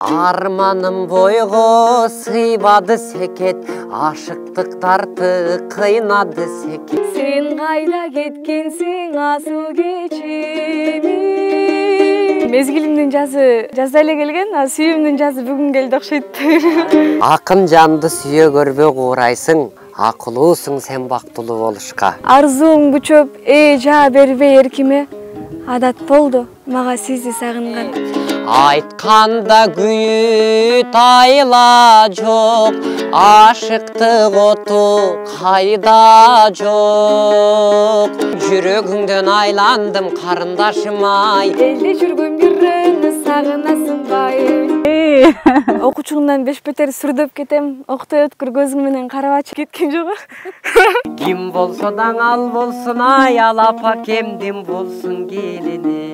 Арманым бойго сыйбады секет, ашыктык тарты кыйнады секет. Сен кайда кеткенсиң асыл кечими. Мезгилимдин жазы жазда эле келген, а сүйүүмдүн жазы бүгүн келди окшойт. Акын жанды сүйө көрбө куурайсың, акылуусуң сен бактылуу болушка. Арзуң бүчөп, жаа бербей эркиме, адат болду мага сизди сагынган. Айтканда күйүт айла жок, ашыктык оту кайда жок. Жүрөгүңдөн айландым карындашым ай. Элде жүргөн бирөөнү сагынасыңбай. Окуучуңдан беш бетер сүрдөп кетем, октой өткүр көзүң менен карап ачып кеткен жок. Ким болсо даң ал болсун ай, алапа кемдин болсун келини.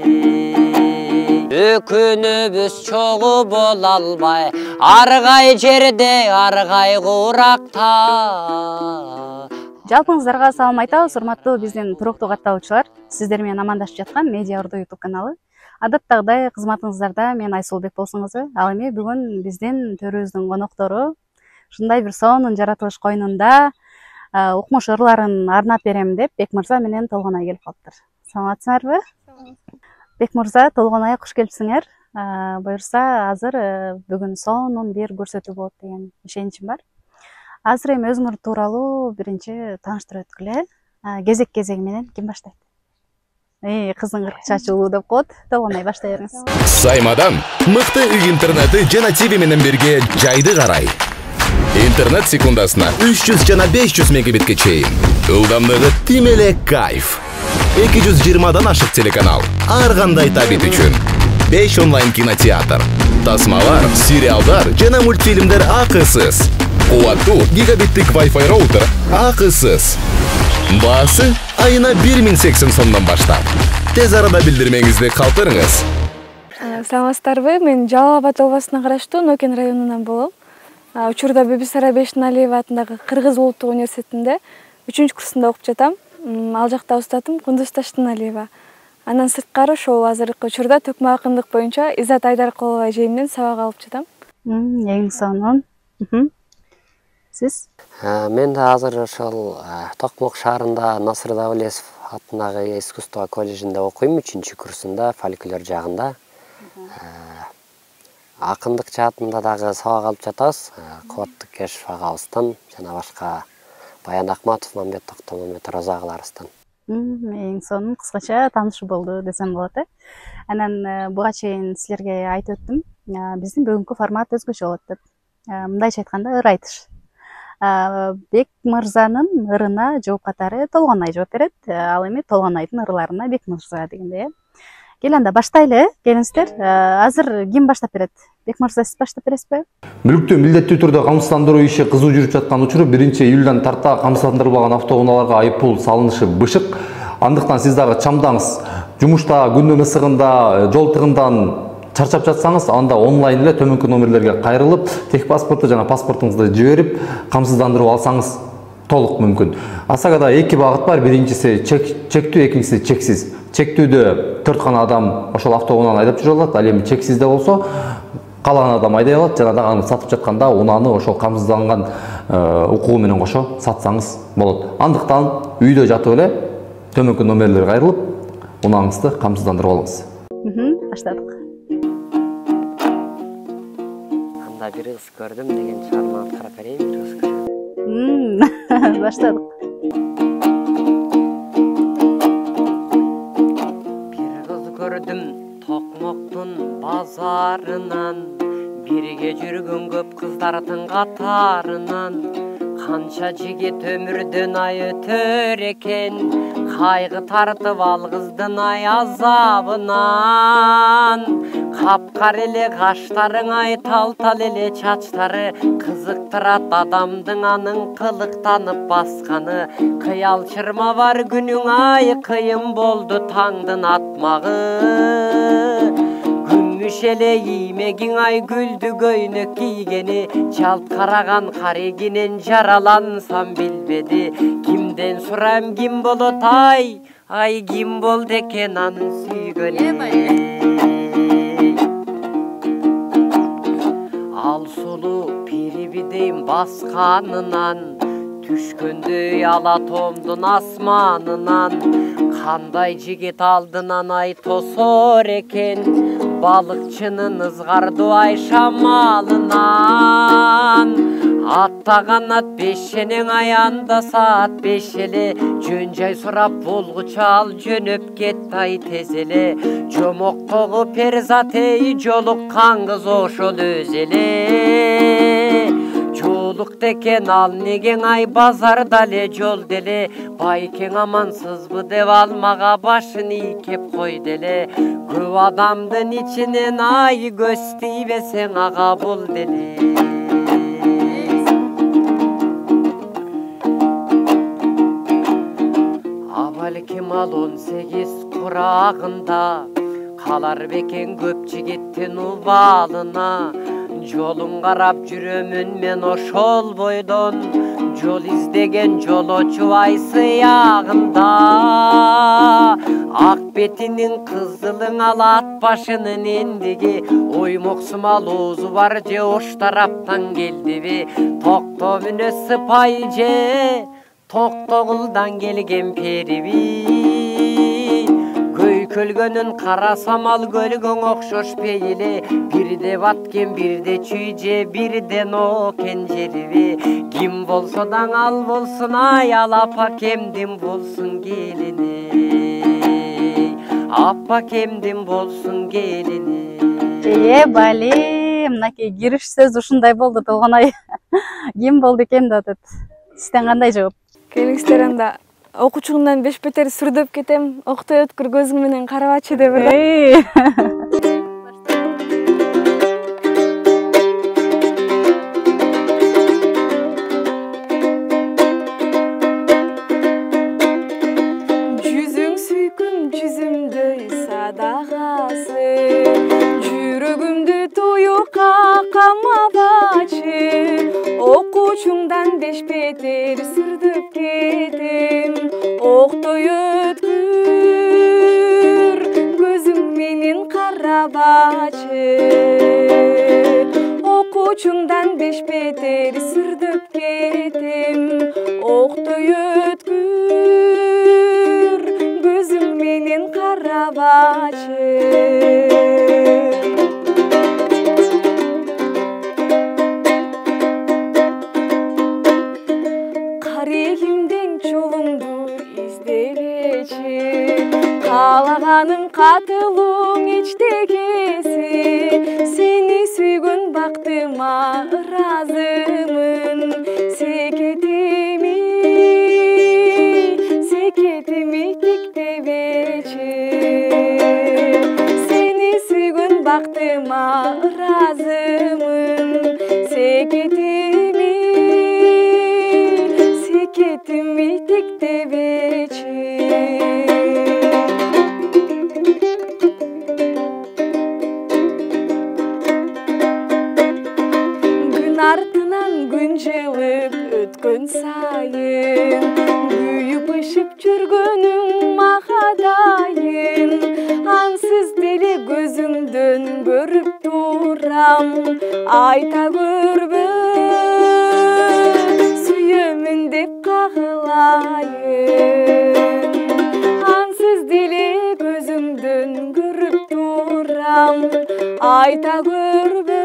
Өкүнүбүз чогуу боло албай, аргай жерде, аргай куракта. Жалпыңыздарга салам айтабыз, урматтуу биздин туруктуу катталуучулар. Сиздер менен амандашып жаткан Медиа Орду YouTube каналы. Адаттагыдай кызматыңыздарда мен Айсулбек болсоңузбу. Ал эми бүгүн биздин төрүбүздүн коноктору ушундай бир сонун жаратылыш койнунда укмуш ырларын арнап берем деп Бек мырза менен Толгонай келип калыптыр. Саламатсыңарбы? Бек мырза, Толгонай куш келипсиңер. Буюрса, азыр бүгүн сонун бир көрсөтүү болот деген ишеничим бар. Азыр эми өзүңөр тууралуу биринчи тааныштырып өткүлө. Кезек-кезеги менен ким баштайт? Кыздын кыркычы ачылуу деп коет. Толгонай баштай бериңиз. Саймадан мыкты үй интернети жана ТВ менен бирге жайды карай. Интернет секундасына 300 жана 500 мегабитке чейин. Ылдамдыгы тим эле кайф. 220дан ашык телеканал. Ар кандай табит үчүн. 5 онлайн кинотеатр. Тасмалар, сериалдар жана мультфильмдер акысыз. Кубаттуу гигабиттик Wi-Fi роутер акысыз. Баасы айына 1080 сомдон баштап. Тез арада билдирмеңизди калтырыңыз. Саламатсыздарбы? Мен Жалал Абад областына караштуу Нокен районунан болом. Учурда Бибисара Бешналиева атындагы Кыргыз улуттук университетинде 3-курсунда окуп жатам. Ал жакта устатым Кундуз Таштыналиева. Андан сырткары ошол азыркы учурда төкмө акындык боюнча Иззат Айдаркулова эжемден сабак алып жатам. Эң сонун. Сиз? Мен да азыр ошол Токмок шаарында Насыр Давлесов атындагы искусство колледжинде окуйм, 3-курсунда, фольклор жагында. Акындык жаатында дагы сабак алып жатабыз. Кубаттык Кешев агабыздан жана башка Баян Акматов, Мамбет Токтомамбет Розагыларыбыздан. Эң сонун кыскача таанышуу болду десем болот. Анан буга чейин силерге айтып өттүм, биздин бүгүнкү формат өзгөчө болот деп. Мындайча айтканда ыр айтыш. Бек мырзанын ырына жооп катары Толгонай жооп берет. Ал эми Толгонайдын ырларына Бек мырза дегенде. Кел анда баштайлы, келиңиздер. Азыр ким баштап берет? Бек мырза, сиз баштап бересизби? Мүлктү милдеттүү түрдө камсыздандыруу иши кызуу жүрүп жаткан учуру 1-июлдан тарта камсыздандырылбаган автоунааларга айыппул салынышы бышык. Андыктан сиз дагы чамдаңыз. Жумушта, күндүн ысыгында, жол тыгындан чарчап жатсаңыз, анда онлайн эле төмөнкү номерлерге кайрылып, техпаспорту жана паспортуңузду жиберип, камсыздандырып алсаңыз толук мүмкүн. Асагада 2 багыт бар. Биринчиси чектүү, экинчиси чексиз. Чектүүдө 4 гана адам ошол автоунааны айдап жүрө алат. Ал эми чексизде болсо калаган адам айдай алат. Жана дагы аны сатып жатканда унааны ошол камсызданган укугу менен кошо сатсаңыз болот. Андыктан үйдө жатып эле төмөнкү номерлерге кайрылып, унааңызды камсыздандырып алыңыз. Баштадык. Анда бир кыз көрдүм деген чыгарманы карап берейин, бир кыз көрдүм. Баштадык. Бир кыз көрдүм Токмоктун базарынан, бирге жүргөн көп кыздардын катарынан. Канча жигит өмүрдөн ай өтөр экен, кайгы тартып ал кыздын ай азабынан. Капкар эле каштарың ай, тал-тал эле чачтары, кызыктырат адамдын анын кылыктанып басканы. Кыял чырма бар күнүң ай, кыйын болду таңдын атмагы. Күмүш эле иймегиң ай, гүлдү көйнөк кийгени, жалт караган карегинен жаралансам билбеди. Кимден сурайм, ким болот ай, ким болду экен анын сүйгөнү. ал сулуу пирибидейм басканынан, түшкөндөй ала томдун асманынан. Кандай жигит алдынан ай тосор экен, балыкчынын ызгардыбай шамалынан. Аттаган ат бешенең аянда саат 5 эле, жөн жай сурап болгучу ал жөнөп кетти ай тез эле. Жомоктогу перзат эй жолуккан кыз ошол өз эле. Жолукты экен ал негең ай базарда эле жол деле, байкең амансызбы деп ал мага башын ийкеп койду эле. Көп адамдын ичинен ай көз тийбесең ага бул деле. Балким ал 18 курагында, калар бекен көп жигиттин убалына. Жолун карап жүрөмүн мен ошол бойдон, жол издеген жолочу ай сыягында. Ак бетинин кызылың ал ат башынын эндиги, оймоксум ал оозу бар же ош тараптан келдиби. Токто мүнө сыпай же Токтогулдан келген периби. Көйкөлгөнүн карасам ал көлгөң окшош пейили. Бирде баткен бирде чүй же бирден окен жериби. Ким болсо даң ал болсун ай, ал апакемдин болсун келини. Апакемдин болсун келини. Бале, мынакей кириш сөз ушундай болду толгонай. Ким болду экен да атат. Сизден кандай жооп? Келиңиздер анда окуучуңдан беш бетер сүрдөп кетем, октой өткүр көзүң менен карабачы деп эле. Жүзүң сүйкүм жүзүмдөй садагасы, жүрөгүмдү туюкка камабачы. Окуучуңдан беш бетер сүрдөп кетем, октой өткүр көзүң менен карабачы. Окуучуңдан беш бетер сүрдөп кетем, октой өткүр көзүң менен карабачы. Каалаганың катылуң ичтегеси, сени сүйгөн бактыма ыраазымын. Секетими тиктебечи, сени сүйгөн бактыма ыраазымын. Секетими тиктебечи. Артынан күн жылып өткөн сайын, күйүп ышып жүргөнүң мага дайын. Ансыз деле көзүңдөн көрүп турам, айта көрбө сүйөмүн деп кагылайын. Ансыз деле көзүңдөн көрүп турам, айта көрбө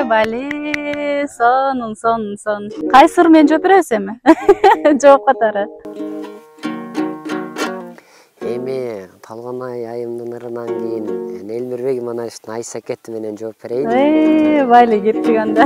Бале, сон. Кайсыр мен жооп беребиз эми? Жооп катары. Эми Талгонай айымдын ырынан кийин Элмирбек Имановичтин Айсакети менен жооп берейин. Бале, кеттик анда.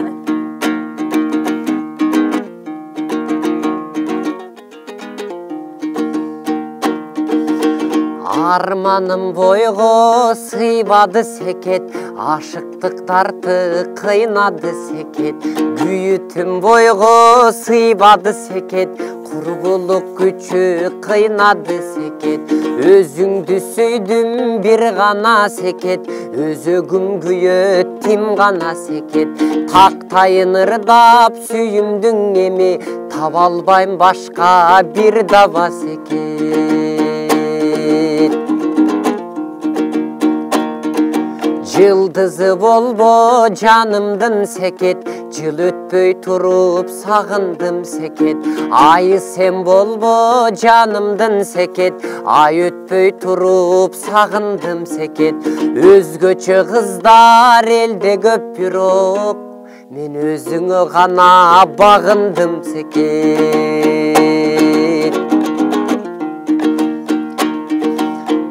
Арманым бойго сыйбады секет, ашыктык тарты кыйнады секет. Күйүтүм бойго сыйбады секет, курбулук күчү кыйнады секет. Өзүңдү сүйдүм бир гана секет, өзөгүм күйөт тим гана секет. Тактайын ырдап сүйүмдүң эми, таба албайм башка бир даба секет. Жылдызы болбо жанымдын секет, жыл өтпөй туруп сагындым секет. Айы сен болбо жанымдын секет, ай өтпөй туруп сагындым секет. Өзгөчө кыздар элде көп бирок, мен өзүңө гана багындым секет.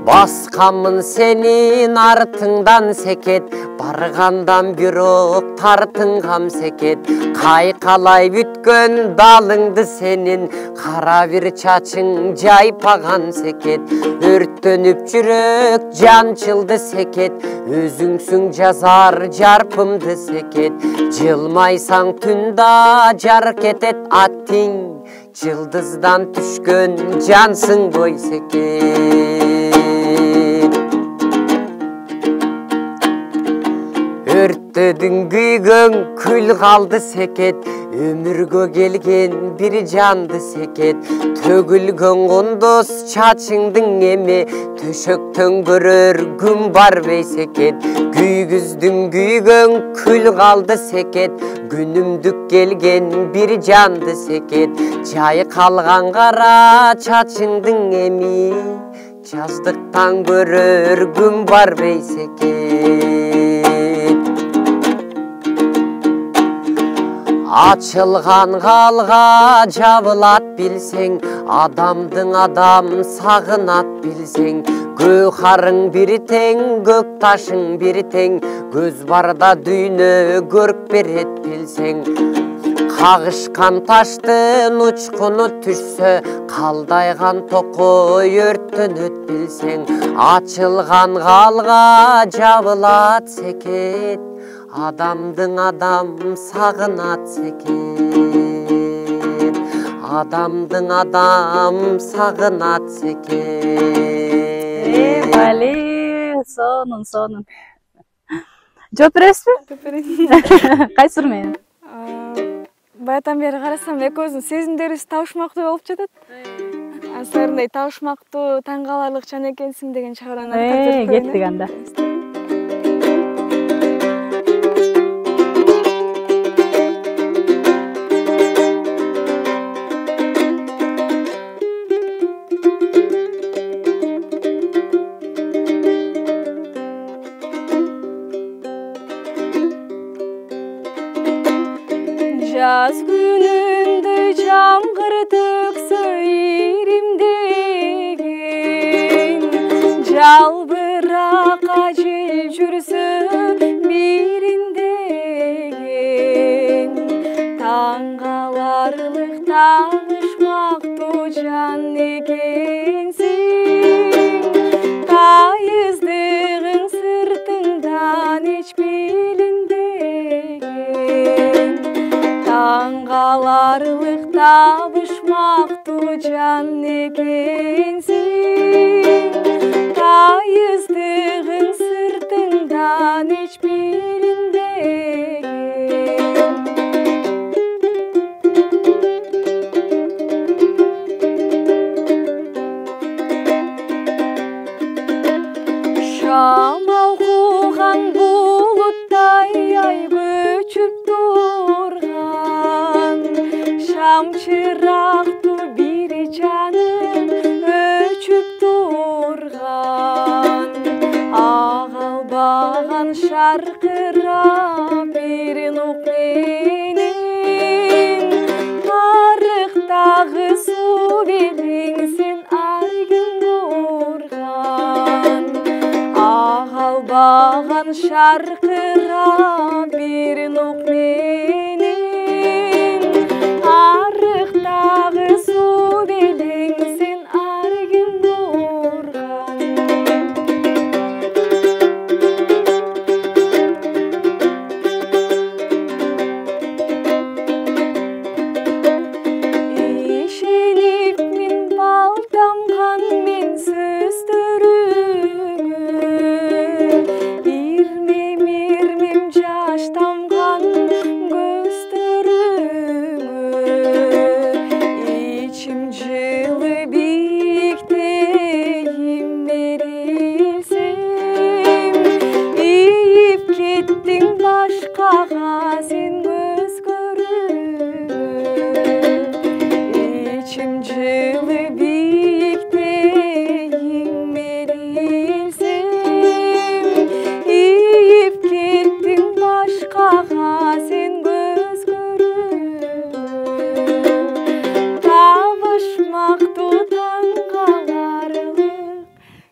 Басқамын сенин артыңдан секет, баргандан бирок тартынгам секет. Кайкалай бүткөн далыңды сенин, кара бир чачың жайпаган секет. Өрттөнүп жүрөк жанчылды секет, өзүңсүң жазар жарпымды секет. Жылмайсаң түндө жар кетет аттиң, жылдыздан түшкөн жансың ғой секет. Өрттөдүң күйгөң күл калды секет, өмүргө келген бир жанды секет. Төгүлгөн кундуз чачыңдың эми, төшөктөн көрөр күн барбей секет. Күйгүздүң күйгөң күл калды секет, күнүмдүк келген бир жанды секет. Жайкалган кара чачыңдың эми, жаздыктан көрөр күн барбей секет. Açılgan kalga jabılat bilsең, адамдың адам сагынат билсең. Көк арың бир тең, көк ташың бир тең, көз барда дүйнө көрүп берет билсең. Кагышкан таштын учкуну түшсө, калдайган токой өрттөнөт билсең. Ачылган калга жабылат секет, адамдың адам сагынат секет. Адамдың адам сагынат секет. Бали, сонун. Жооп бересизби? Жооп берейин. Кайсы менен? Баятан бери карасам экөөбүздүн сезимдерибиз табышмактуу болуп жатат. Асырындай табышмактуу, таң каларлык жан экенсиң деген чыгараны айтып кеттик анда. Жаз күнүндөй жамгыр төксө иримдеген, жалбырак ажел жүрсө бириндеген. Таң каларлык табышмактуу жан экенсиң, тайыздыгың сыртыңдан эч билинбеген. Таң каларлык табышмактуу жан экенсиң, тайыздыгың сыртыңдан эч билинбеген. Шамал кууган булуттай ай көчүп турган, шам чырактуу бир жаным өчүп турган. Агалбаган шаркырап бир нук менен, арыктагы суу белең сен аргын бурган. Агалбаган шаркырап бир нук менен, арыктагы суу белең сен аргын бурган. Ишенип мен балтамган мен сөздөрүңө, ирмем жаш тамган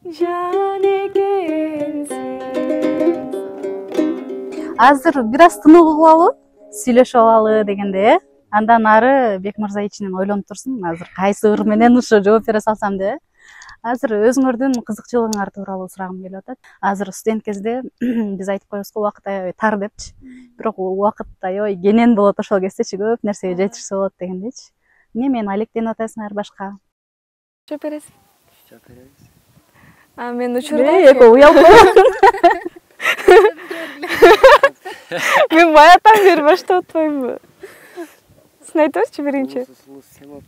жан экенсиң. Азыр бир аз тыныгып алалы, сүйлөшүп алалы дегенде, андан ары Бек мырза ичинен ойлонуп турсун, азыр кайсы ыр менен ушу жооп бере салсам деп. Азыр өзүңөрдүн кызыкчылыгыңар тууралуу сурагым келип атат. Азыр студент кезде биз айтып коебуз го, убакыт аябай тар депчи. Бирок убакыт аябай кенен болот, ошол кездечи көп нерсеге жетишсе болот дегендечи. Эмне мени алектенип атасыңар башка? Жооп бересиз. Жооп беребиз. Мен учурда Эко уялып койгон. мен баягыдан бери баштап атпаймынбы? Сен айтыңызчы биринчи. Сен болуп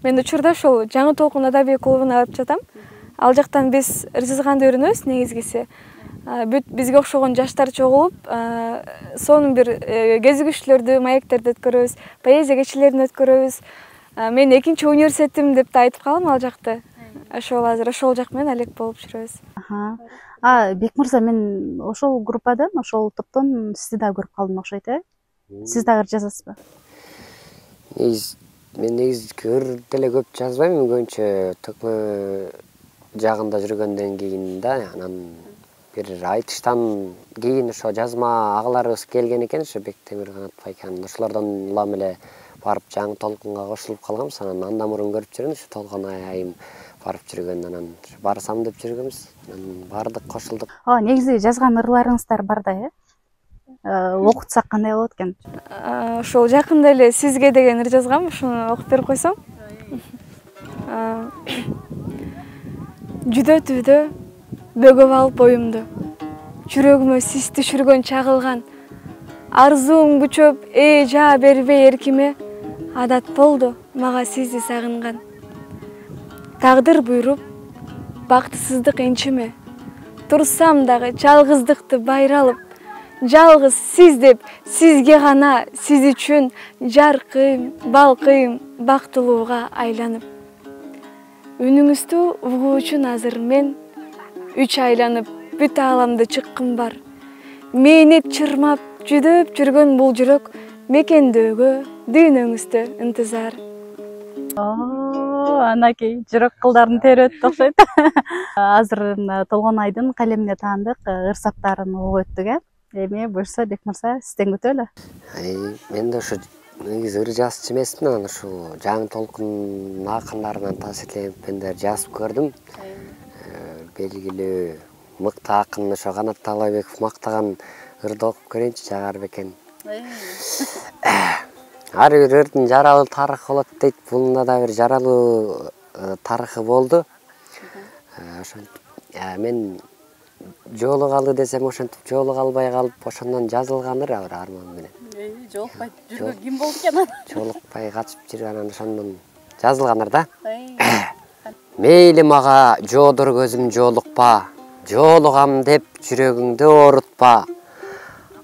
Мен учурда ошол Жаңы толкун адабий клубуна барып жатам. Ал жактан биз ыр жазганды үйрөнөбүз негизгиси. Бүт бизге окшогон жаштар чогулуп, сонун бир кезигиштүүлөрдү, маектерди өткөрөбүз, поэзия кечелерин өткөрөбүз. Мен экинчи университетим деп да айтып калам ал жакты. Ошол азыр ошол жак менен алек болуп жүрөбүз. Бек мырза, мен ошол группадан, ошол топтон сизди да көрүп калдым окшойт, Сиз дагы жазасызбы? Мен негизи ыр деле көп жазбайм, көбүнчө ТК жагында жүргөндөн кийин да, анан бир айтыштан кийин ошо жазма агаларыбыз келген экен, ошо Бек Темирканат байканын, ошолордон улам эле барып Жаңы толкунга кошулуп калганбыз. Андан мурун көрүп жүргөн, ошо толкун айым барып жүргөн, анан барсам деп жүргөнбүз. Анан бардык, кошулдук. Негизи жазган ырларыңыздар бар да, окутсак кандай болот экен? Ошол жакында эле сизге деген ыр жазгам, ошону окуп берип койсом. Жүдөтүүдө бөгөп алып боюмду, жүрөгүмө сиз түшүргөн чагылган, арзуум бүчөп жаа бербей эркиме, адат болду мага сизди сагынган. Тагдыр буйруп, бактысыздык энчиме, турсам дагы жалгыздыкты байралып, жалгыз сиз деп, сизге гана, сиз үчүн жаркыйм, балкыйм, бактылууга айланып. Үнүңүздү угуу үчүн азыр мен үч айланып, бүт ааламды чыккым бар. Мээнет чырмап, жүдөп жүргөн бул жүрөк, мекендөөгө дүйнөңүздө ынтызар. Анакей жүрөк кылдарын терет окшойт. Азыр Толгонайдын калемине таандык ырсаптарын угуп өттүк, Эми буюрса Бек мырза, сизден күтөлү. Мен да ошо негизи ыр жазчу эмесмин, анан ушул Жаңы толкун акындарынан таасирленипмендер жазып көрдүм. Белгилүү мыкты акын ошо Канат Таалайбеков мактаган ырды окуп көрөйүнчү, жагар бекен. Ар бир ырдын жаралуу тарыхы болот дейт. Бунда да бир жаралуу тарыхы болду. Мен жолугалы десем ошентип жолуга албай калып, ошондон жазылган ыр бир арман менен. Жолукпай жүргөн ким болду экен? Жолукпай качып жүргөн, анан ошондон жазылган ыр да. Мейли мага жоодор көзүм жолукпа, жолугам деп жүрөгүңдү оорутпа.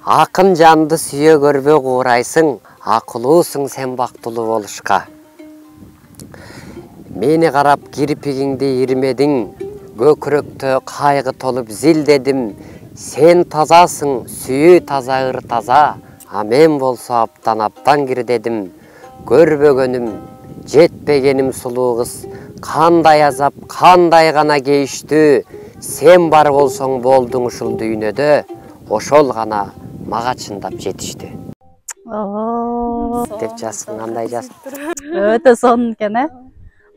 Акын жанды сүйө көрбө куурайсың, акылуусуң сен бактылуу болушка. Мени карап кирпигиңди ирмедиң, көкүрөктө кайгы толуп зилдедим. Сен тазасың, сүйүү таза, ыр таза, а мен болсо аптан кирдедим. Көрбөгөнүм, жетпегеним сулуу кыз, кандай азап, кандай гана кейиштүү. Сен бар болсоң болдуң ушул дүйнөдө, ошол гана мага чындап жетиштүү. Деп жазсын, кандай жазып. Өтө сонун экен,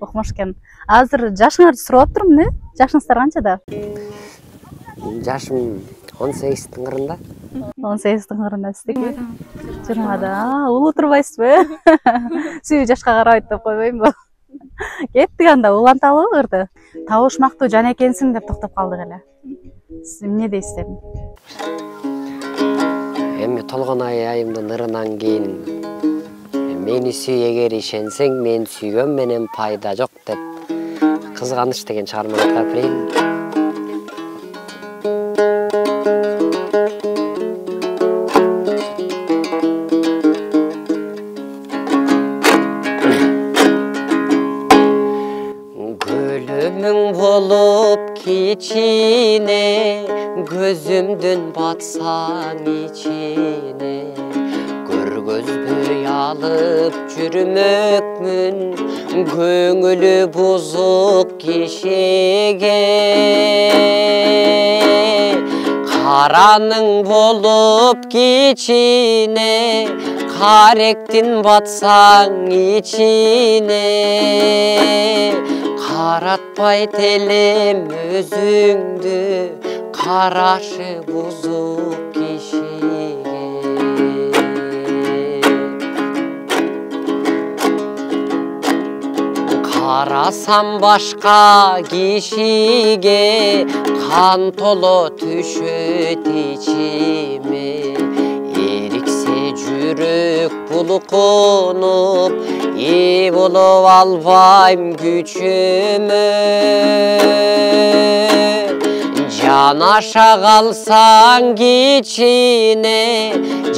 окумуш экен. Азыр жашыңарды сурап турмун, жашыңыздар канчада? Жашым 18-тин кырында. 18-тин кырында, сиздики? 20да. Улуу турбайсызбы? Сүйүү жашка карабайт деп койбоймунбу? Кеттик анда, уланталыбы ырды? Табышмактуу жан экенсиң деп токтоп калдык эле. Сиз эмне дейсиз? Эми Толгонай айымдын ырынан кийин мени сүй эгер ишенсең, мен сүйгөн менен пайда жок деп кызганыч деген чыгарманы аткарып берейин. Гүлүмүң болуп кичине, көзүмдүн батсаң ичине, көргөзбөй alıp жүрмөкмүн көңүлү бузук кишиге караның болуп кичине каректин батсаң ичине каратпайт элем өзүңдү карашы бузук кишиге карасам башка кишиге кан толо түшөт ичиме эриксе жүрөк булкунуп болуп албайм күчүмө жанаша калсаң кичине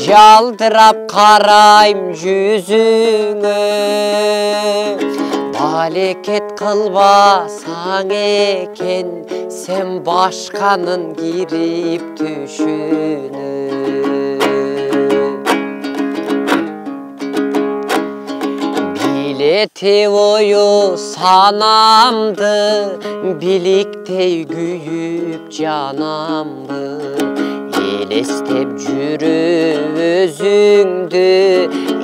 жалтырап карайм жүзүңө балекет кылбасаң экен сен башканын кирип түшүнө билети бою санамды биликтей күйүп жанамбы элестеп жүрүп өзүңдү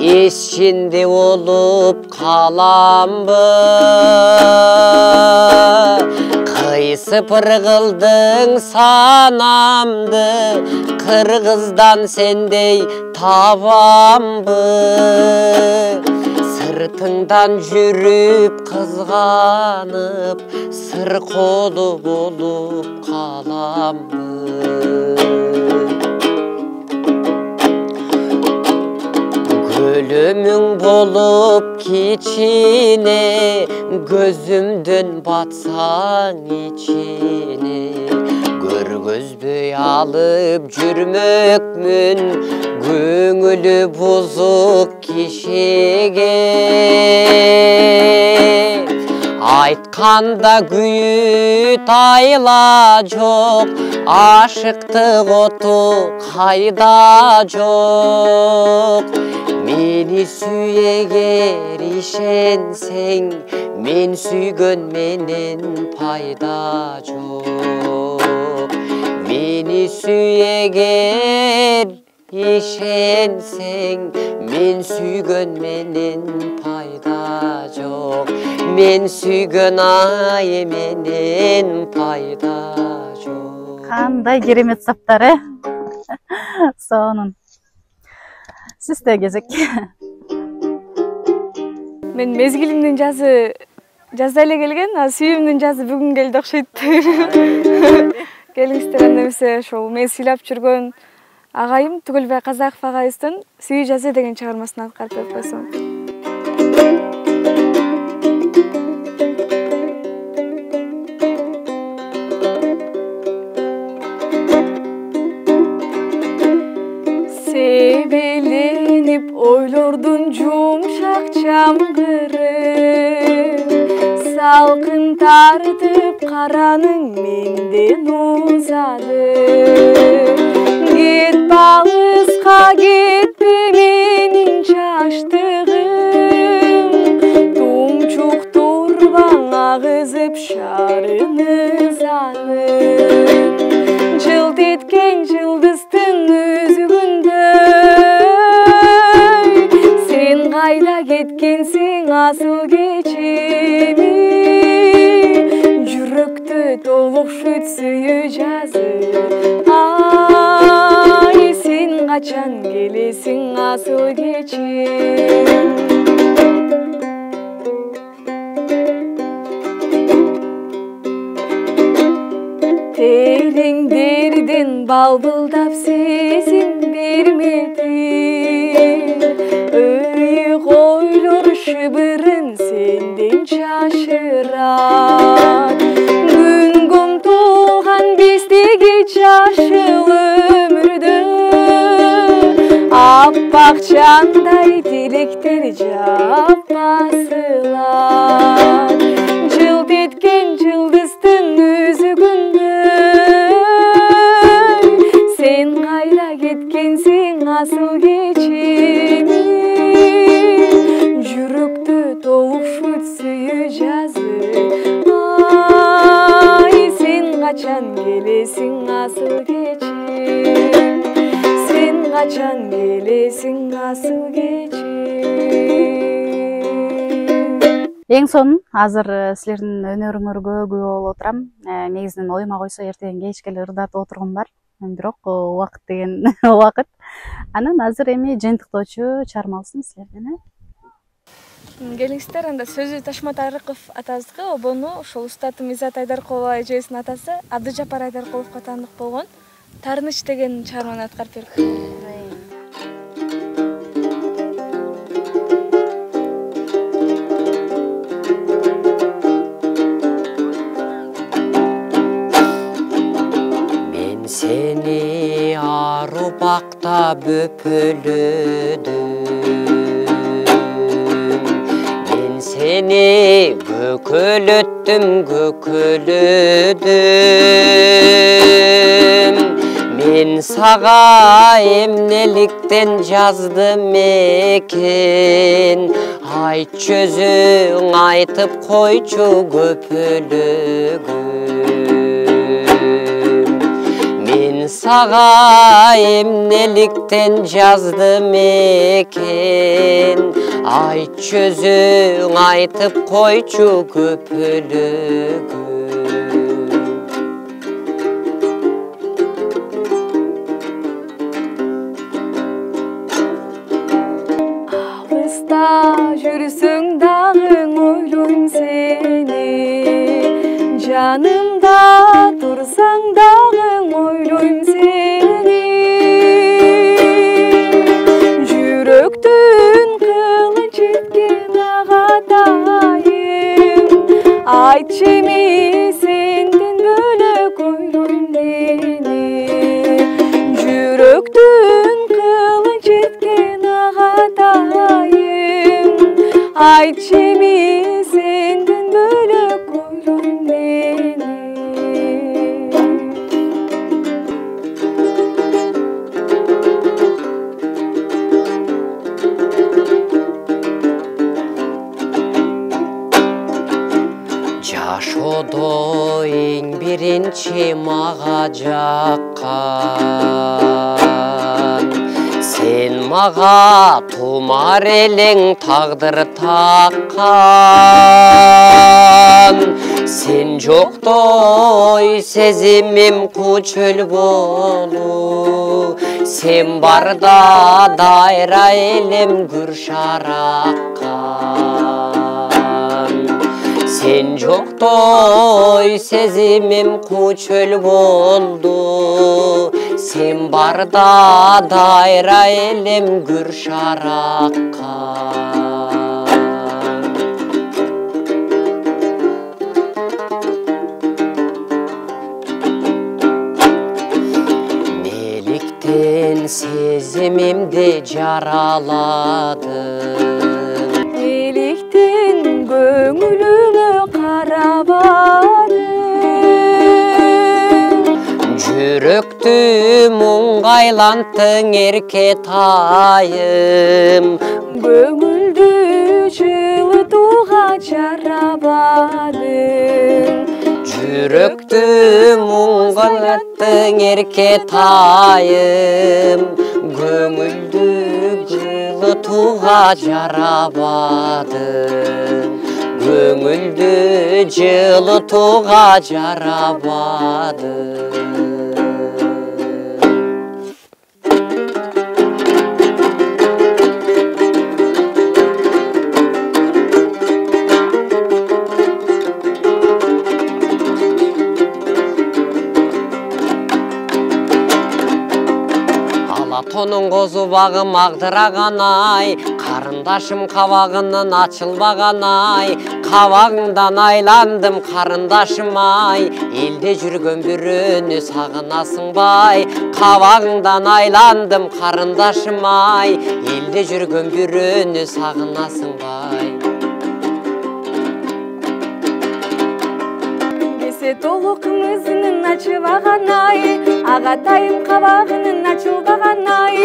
эсчинде болуп каламбы кыйсыпыр кылдың санамды кыргыздан сендей табамбы сыртыңдан жүрүп кызганып сыр колу болуп каламбы өлүмүң болуп кичине көзүмдөн батсаң ичине көргөзбөй алып жүрмөкмүн көңүлү бузук кишиге айтканда күйүт айла жок ашыктык оту кайда жок мени сүйегер ишенсең мен сүйгөн менен пайда жок мени сүйегер ишенсең мен сүйгөн менен пайда жок мен сүйгөн ай менен пайда жок кандай керемет саптар сонун сизде кезек мен мезгилимдин жазы жазда эле келген а сүйүүмдүн жазы бүгүн келди окшойт келиңиздер анда эмесе ошол мени сыйлап жүргөн агайым Түгөлбай Казаков агайыбыздын Сүйүү жазы деген чыгармасын аткарып берип койсом. Себеленип ойлордун жумшак чамгыры салкын тартып караның менден узады кетпе алыска кетпе менин жаштыгым тумчук турбаң агызып шарыны занып жылт эткен жылдыздын үзүгүндөй сен кайда кеткенсиң асыл кечеми жүрөктө толукшуйт сүйүү жазы ай сен качан келесиң асыл кечем тереңдерден балбылдап сезим бермеди ыйык ойлор шыбырын сенден чашырат күнгө умтулган биздеги жашыл өмүрдө аппак чандай тилектер жап басылат жылт эткен жылдыздын үзүгүндөй сен кайда кеткенсиң асыл кечеми качан келесиң асыл кечи. Эң сонун азыр силердин өнөрүңөргө күбө болуп отурам. Негизинен оюма койсо эртең кечке эле ырдатып отургум бар. Бирок убакыт деген убакыт. Анан азыр эми жыйынтыктоочу чыгармалысын силерден. Келиңиздер, анда сөзү Ташмат Арыков атабызга обону ошол устатым Изат Айдаркулова эжебиздин атасы Абдыжапар Айдаркуловго таандык болгон Тарыныч деген чыгарманы аткарып берди. Мен сени ару бакта бөпөлөдүм, мен сени көкөлөттүм, мен сага эмнеликтен жаздым экен, айтчы өзүң айтып койчу көпөлөгүм. Мен сага эмнеликтен жаздым экен, айтчы өзүң айтып койчу көпөлөгүм. Жүрсөң дагы ойлойм сени, жанымда турсаң дагы ойлойм сени. Жүрөктүн кылы жеткен агатайым, айтчы эми сенден бөлөк ойлойм мени. Жүрөктүн кылы жеткен агатайым, айтчы эми сенден бөлөк ойлойм мени. Жашоодо эң биринчи мага жаккан, сен мага тумар элең тагдыр таккан. Сен жоктой сезимим кучөл болу, сен барда дайра элем күр шараккан. Сен жоктой сезимим кучөл болду, сен барда дайра элем күр шараккан. Неликтен сезимимди жараладым, Неликтен көңүлүмө карабадым, жүрөктү муңгайланттың эркетайым. көңүлдү жылытууга жарабадым, Жүрөктү муңгайланттың эркетайым, көңүлдү жылытууга жарабадым, көңүлдү жылытууга жарабадым. Алатонун козу багым агдыраган ай, карындашым кабагынын ачылбаган ай. Кабагыңдан айландым карындашым ай, элде жүргөн бирөөнү сагынасыңбай. Кабагыңдан айландым карындашым ай, элде жүргөн бирөөнү сагынасыңбай. кесе толу кымызынын ачыбаган ай, агатайым кабагынын ачылбаган ай.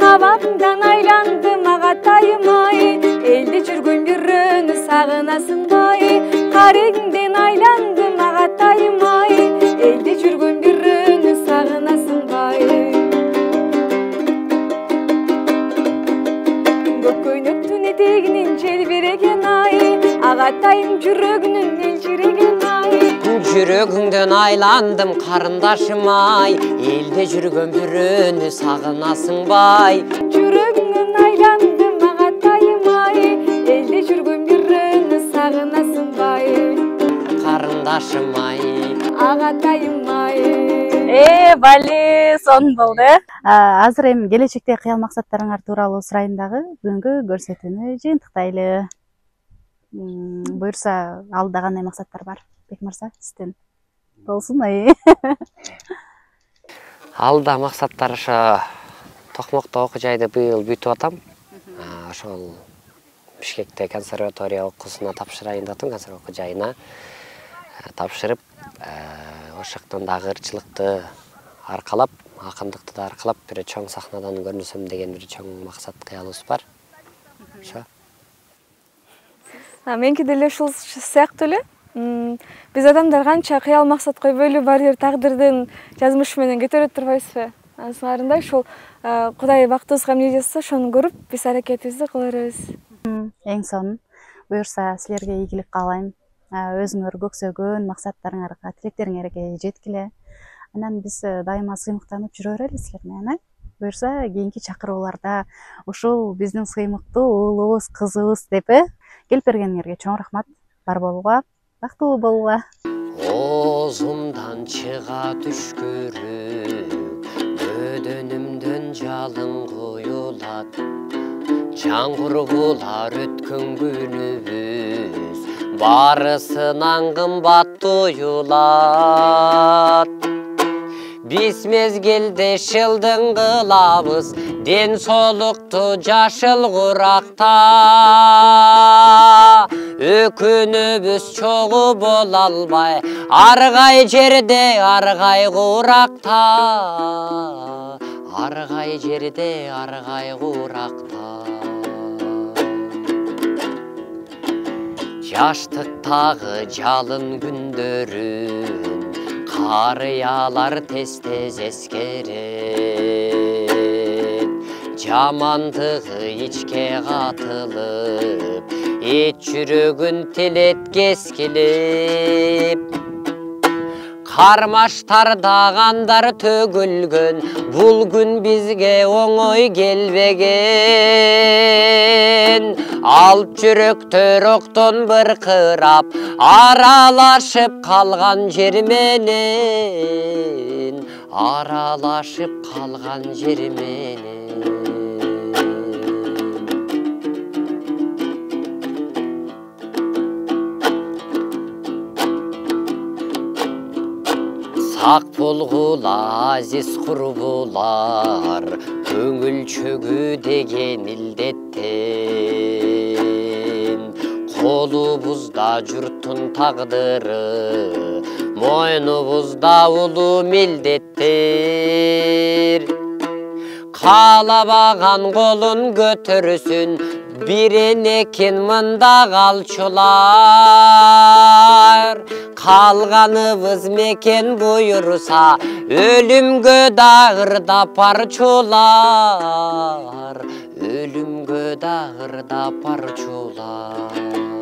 Кабагыңдан айландым агатайым ай, элде жүргөн бирөөнү сагынасыңбай. Карегиңден айландым агатайым ай, элде жүргөн бирөөнү сагынасыңбай. желбиреген ай, ағатайым жүрегінің елжіреген ай. Жүрегіңден айландым қарындашым ай, елде жүрген бүріні сағынасың бай. Жүрегіңнен айландым ағатайым ай, елде жүрген бүріні сағынасың бай. Қарындашым ай, ағатайым ай. Бали, сон болды. Азыр эми келечекте кыял максаттарыңар тууралуу сурайын дагы, бүгүнкү көрсөтүүнү жыйынтыктайлы. Буюрса, алдыда кандай максаттар бар? Бек мырза, сизден болсун. Алда максаттар ошо Токмокто окуу жайды быйыл бүтүп атам. Ошол Бишкекте консерватория окуусуна тапшырайын деп атам, консерватория окуу жайына тапшырып, ошоктон дагы ырчылыкты аркалап, акындыкты да аркалап, бир чоң сахнадан көрүнсөм деген бир чоң максат кыялыбыз бар. Ошо. Меники деле ушул сыяктуу эле. Биз адамдар канча кыял максат койбой эле баары бир тагдырдын жазмышы менен кете берет турбайбызбы? Анысыңарында ушул Кудай бактыбызга эмне жазса, ошону көрүп, биз аракетибизди кыла беребиз. Эң сонун. Буюрса, силерге ийгилик каалайм. Өзүңөр көксөгөн максаттарыңарга, тилектериңерге жеткиле. Анан биз дайыма сыймыктанып жүрө берели силер менен. Буюрса, кийинки чакырууларда ушул биздин сыймыктуу уулубуз, кызыбыз деп келип бергениңерге чоң рахмат. Бар болууга, бактылуу болууга. Оозумдан чыга түшкүрүк, бөдөнүмдөн жалын куюлат. Жаңгыргулар өткөн күнүбүз, барысынан кымбат туюлат. Биз мезгилде шылдың кылабыз, ден соолукту жашыл куракта. Өкүнүбүз чогуу боло албай, аргай жерде, аргай куракта. Аргай жерде, аргай куракта. Жаштыктагы жалын күндөрүн карыялар тез-тез эскерет. Жамандыгы ичке катылып, эч жүрөгүн телет кескилеп. Кармаштарда кандар төгүлгөн, бул күн бизге оңой келбеген. Алып жүрөктөр октон быркырап, аралашып калган жер менен, аралашып калган жер менен. Сак болгула азиз курбулар, көңүл чөгү деген илдеттен. Колубузда журттун тагдыры, мойнубузда улуу милдеттер. Каалабаган колун көтөрсүн, биренекин мында калчулар. Калганыбыз мекен буйруса, өлүмгө да ырдап барчулар. Өлүмгө да ырдап барчулар.